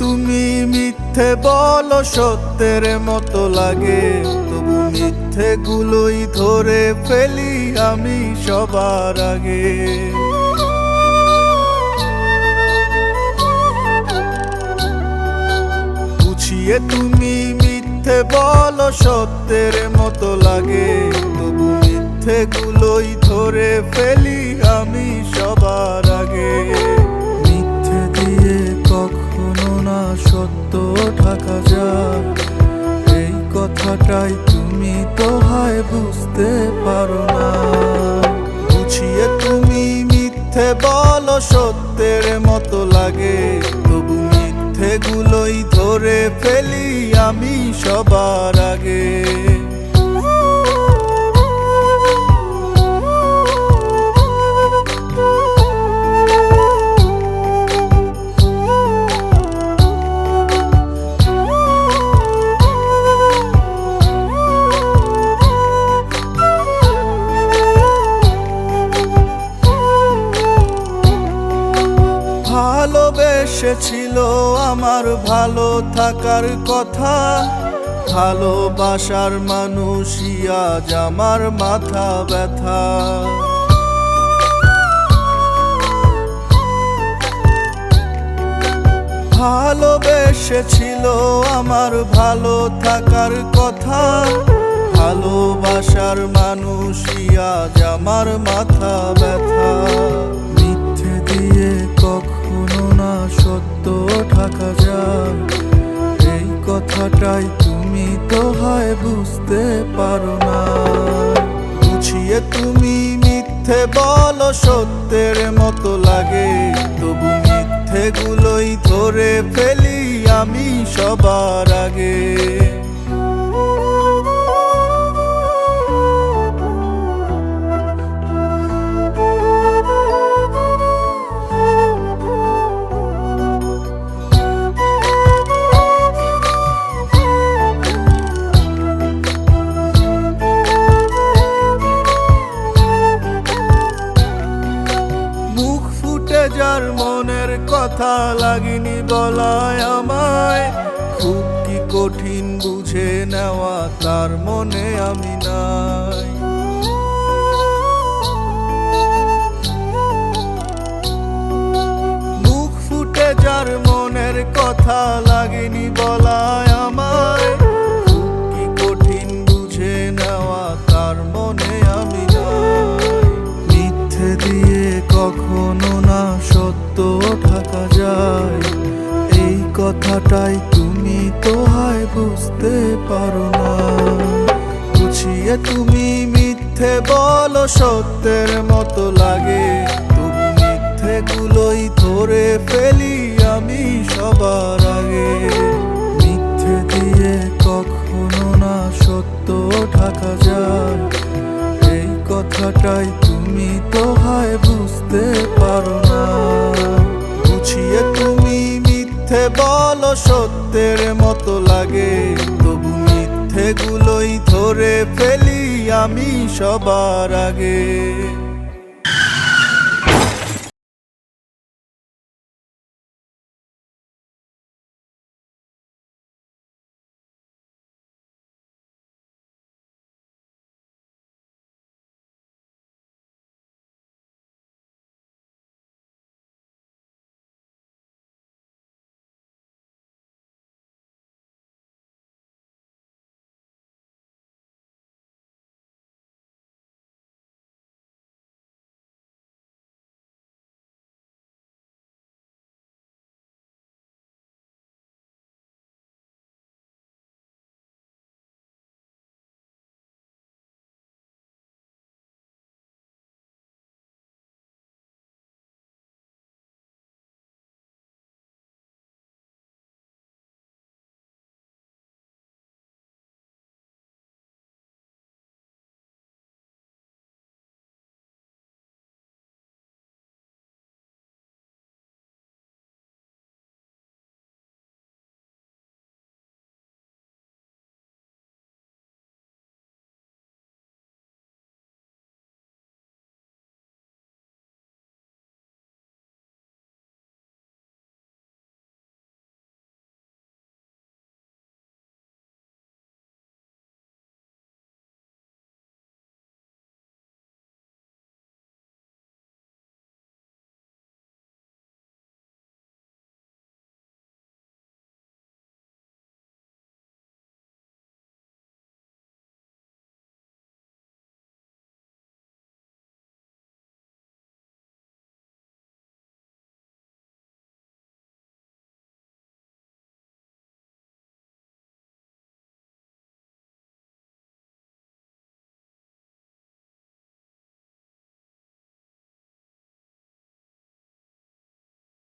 তুমি মিথ্যে বলো সত্যের মতো লাগে, তবু মিথ্যেগুলোই ধরে ফেলি আমি সবার আগে। বুঝিয়ে তুমি মিথ্যে বলো সত্যের মতো লাগে, তবু মিথ্যেগুলোই ধরে ফেলি আমি সবার আগে। মিথ্যে দিয়ে কখনো না সত্য ঢাকা যায়, এই কথাটাই তুমি তো হয় বুঝতে পারো না। বুঝিয়ে তুমি মিথ্যে বলো সত্যের মতো লাগে, তবু মিথ্যেগুলোই ধরে ফেলি আমি সবার আগে। ভালোবেসেছিল আমার ভালো থাকার কথা, ভালোবাসার মানুষই আজ আমার মাথা ব্যথা। ভালোবেসেছিল আমার ভালো থাকার কথা, ভালোবাসার মানুষই আজ আমার মাথা ব্যথা। মিথ্যে দিয়ে কখনো না সত্য ঢাকা যায়, এই কথাটাই তুমি তো হয় বুঝতে পারো না। বুঝিয়ে তুমি মিথ্যে বলো সত্যের মতো লাগে, তবু মিথ্যেগুলোই ধরে ফেলি আমি সবার আগে। যার মনের কথা লাগেনি বলায় আমায়, খুব কি কঠিন বুঝে নেওয়া তার মনে আমি নাই। মুখ ফুটে যার মনের কথা লাগেনি বলায় আমায়, খুব কি কঠিন বুঝে নেওয়া তার মনে আমি নাই। মিথ্যে দিয়ে কখনো না সত্য ঢাকা যায়, এই কথাটাই তুমি তো হয় বুঝতে পারো না। বুঝিয়ে তুমি মিথ্যে বলো সত্যের মতো লাগে, তবু মিথ্যেগুলোই ধরে ফেলি আমি সবার আগে। মিথ্যে দিয়ে কখনো না সত্য ঢাকা যায়, এই কথাটাই তুমি তো হয় বুঝতে পারো না। বুঝিয়ে তুমি মিথ্যে বলো সত্যের মতো লাগে, তবু মিথ্যেগুলোই ধরে ফেলি আমি সবার আগে।